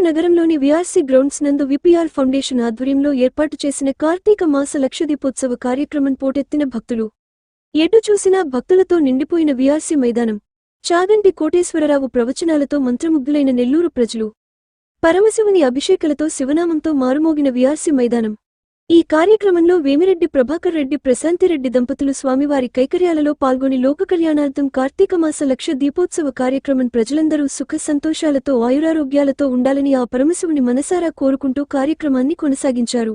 నగరంలోని VRC grounds నందు VPR foundation ఆధ్వర్యంలో ఏర్పాటు చేసిన కార్తీక మాస లక్షదీపోత్సవ కార్యక్రమం పోటెత్తిన భక్తులు. ఎటు చూసినా భక్తులతో నిండిపోయిన విఆర్సీ మైదానం. చాగంటి కోటేశ్వరరావు ప్రవచనాలతో మంత్రముగ్ధులైన నెల్లూరు ప్రజలు. పరమశివుని అభిషేకలతో శివనామంతో మారుమోగిన విఆర్సీ మైదానం. ఈ కార్యక్రమంలో వేమిరెడ్డి ప్రభాకర్ రెడ్డి, ప్రశాంతిరెడ్డి దంపతులు స్వామివారి కైకర్యాలలో పాల్గొని లోక కళ్యాణార్థం కార్తీకమాస లక్ష దీపోత్సవ కార్యక్రమం ప్రజలందరూ సుఖ సంతోషాలతో ఆయురారోగ్యాలతో ఉండాలని ఆ పరమశివుని మనసారా కోరుకుంటూ కార్యక్రమాన్ని కొనసాగించారు.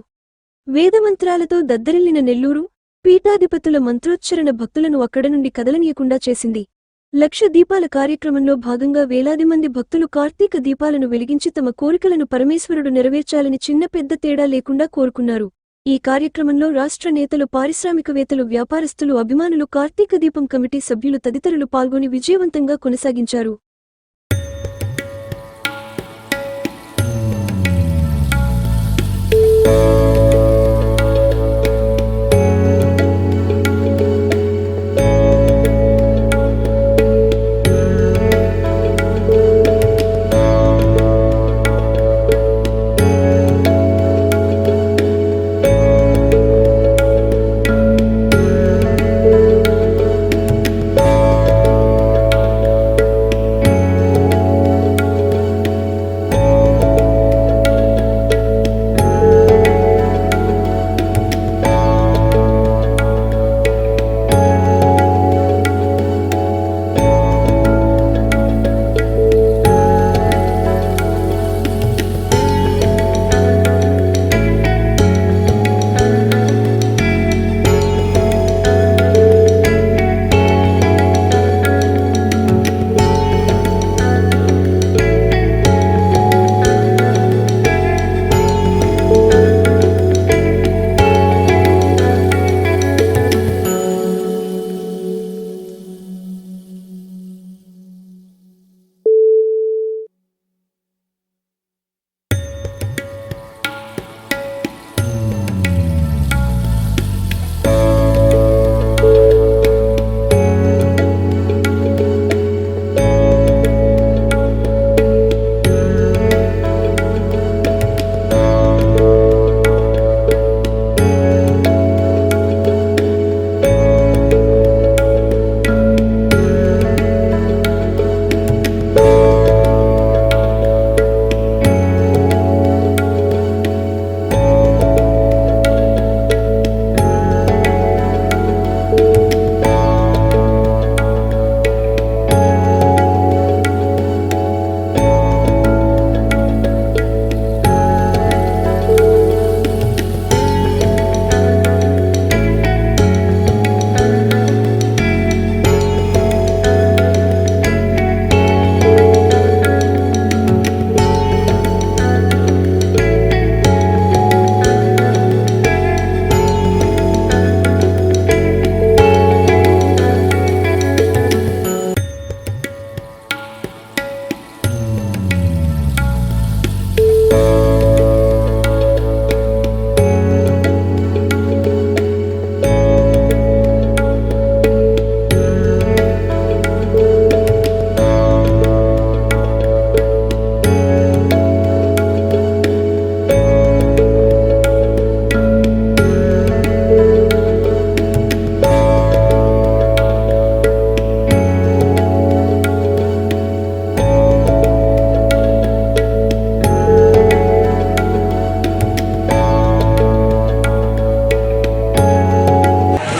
వేదమంత్రాలతో దద్దరిల్లిన నెల్లూరు పీఠాధిపతుల మంత్రోచ్చరణ భక్తులను అక్కడ నుండి కదలనీయకుండా చేసింది. లక్ష దీపాల కార్యక్రమంలో భాగంగా వేలాది మంది భక్తులు కార్తీక దీపాలను వెలిగించి తమ కోరికలను పరమేశ్వరుడు నెరవేర్చాలని చిన్న పెద్ద తేడా లేకుండా కోరుకున్నారు. ఈ కార్యక్రమంలో రాష్ట్ర నేతలు, పారిశ్రామికవేత్తలు, వ్యాపారస్తులు, అభిమానులు, కార్తీక దీపం కమిటీ సభ్యులు తదితరులు పాల్గొని విజయవంతంగా కొనసాగించారు.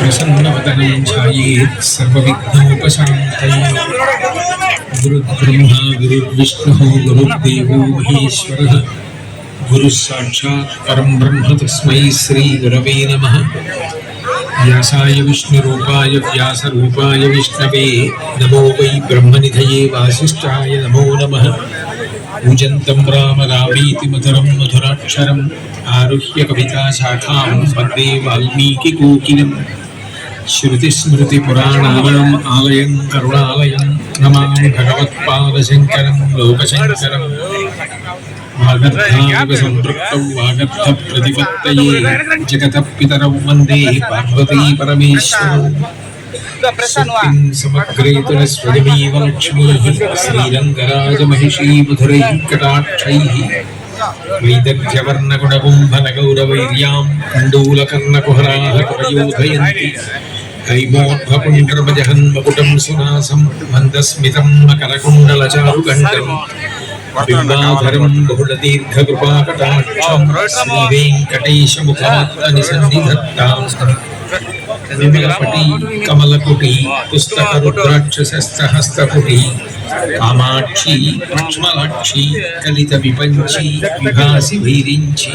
प्रसन्नवदनं ध्यायेत् सर्वविघ्नोपशान्तये। गुरुर्ब्रह्मा गुरुर्विष्णुः गुरुर्देवो महेश्वरः गुरुः साक्षात् परं ब्रह्म तस्मै श्रीगुरवे नमः। व्यासाय विष्णुरूपाय व्यासरूपाय विष्णवे नमो वै ब्रह्मनिधये वासिष्ठाय नमो नमः। पूजन्तं राम रामेति मधुरं मधुराक्षरम् आरुह्य कविताशाखां वन्दे वाल्मीकिकोकिलम्। श्रुतिस्मृतिपुराणानाम् आलयं करुणालयं नमामि भगवत्पादशङ्करं लोकशङ्करम्। वागर्धाविव सम्पृक्तौ वागर्थप्रतिपत्तये जगतः पितरौ वन्दे पार्वती परमेश्वरौ। శక్తిం సమగ్రేతున స్వజమీవ లక్ష్మీః శ్రీరంగరాజమహిషీ మధురైకటాక్షైః వైదగ్ధ్యవర్ణగుణగుంభనగౌరవైర్యాం కండూలకర్ణకుహరాः కరయోధయంతి హైమోద్భపుండ్రమజహన్మకుటం సునాసం మందస్మితం మకరకుండలచారుగంటం బింబాధరం బహుళదీర్ఘకృపాకటాక్షం శ్రీవేంకటేశముఖాత్మనిసన్నిధత్తాం విమలపటి కమలకుటి పుస్తకరుద్రాక్షసహస్తకుటి కామాక్షి లక్ష్మలాక్షి కలిత విపంచి విభాసి భైరించి.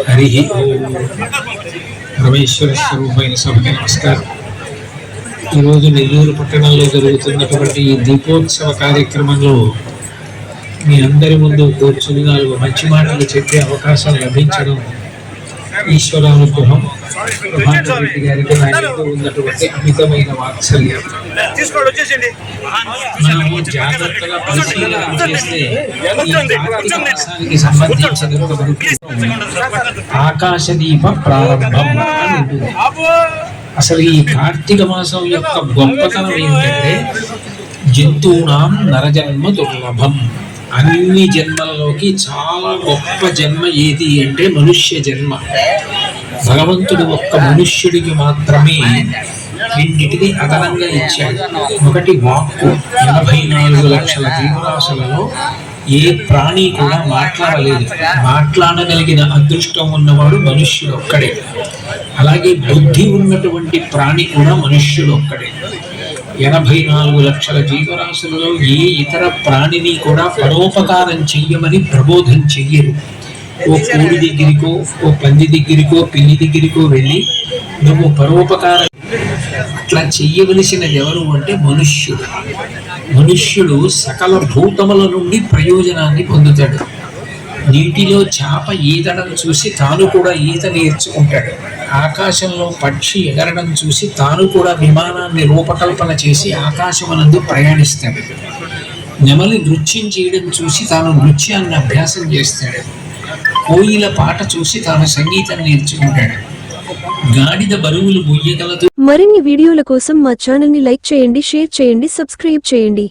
హరి ఓం. పరమేశ్వర స్వరూపమైన సభకి నమస్కారం. ఈరోజు నెల్లూరు పట్టణంలో జరుగుతున్నటువంటి ఈ దీపోత్సవ కార్యక్రమంలో మీ అందరి ముందు కూర్చుని 4 మంచి మాటలు చెప్పే అవకాశం లభించడం ఈశ్వరానుగ్రహం. ప్రభాకర్ రెడ్డి గారికి నా మీద ఉన్నటువంటి అమితమైన వాత్సల్యం. మనము జాగ్రత్తగా పరిశీలన చేస్తే ఈ కార్తీక మాసానికి సంబంధించినంత వరకు ఆకాశదీప ప్రారంభం అని ఉంటుంది. అసలు ఈ కార్తీక మాసం యొక్క గొప్పతనం ఏంటంటే జంతువునాం నరజన్మ దుర్లభం. అన్ని జన్మలలోకి చాలా గొప్ప జన్మ ఏది అంటే మనుష్య జన్మ. భగవంతుడు ఒక్క మనుష్యుడికి మాత్రమే రెండిటిని అదనంగా ఇచ్చాడు. ఒకటి వాక్కు. 84 లక్షల జీవరాశులలో ఏ ప్రాణి కూడా మాట్లాడలేదు. మాట్లాడగలిగిన అదృష్టం ఉన్నవాడు మనుష్యుడు ఒక్కడే. అలాగే బుద్ధి ఉన్నటువంటి ప్రాణి కూడా మనుష్యుడు ఒక్కడే. 84 లక్షల జీవరాశులలో ఏ ఇతర ప్రాణిని కూడా పరోపకారం చెయ్యమని ప్రబోధం చెయ్యరు. ఓ కోడి దగ్గరికో, ఓ పంది దగ్గరికో, పిల్లి దగ్గరికో వెళ్ళి నువ్వు పరోపకారం అట్లా చెయ్యవలసినది ఎవరు అంటే మనుష్యుడు. మనుష్యుడు సకల భూతముల నుండి ప్రయోజనాన్ని పొందుతాడు. నీటిలో చేప ఈదడం చూసి తాను కూడా ఈత నేర్చుకుంటాడు. ఆకాశంలో పక్షి ఎగరడం చూసి తాను కూడా విమానాన్ని రూపకల్పన చేసి ఆకాశమనందు ప్రయాణిస్తాడు. నెమలి నృత్యం చేయడం చూసి తాను నృత్యాన్ని అభ్యాసం చేస్తాడు. కోయిల పాట చూసి తాను సంగీతం నేర్చుకుంటాడు. గాడిద బరువులు మొయ్యగలదు. మరిన్ని వీడియోల కోసం మా ఛానల్ ని లైక్ చేయండి, షేర్ చేయండి, సబ్స్క్రైబ్ చేయండి.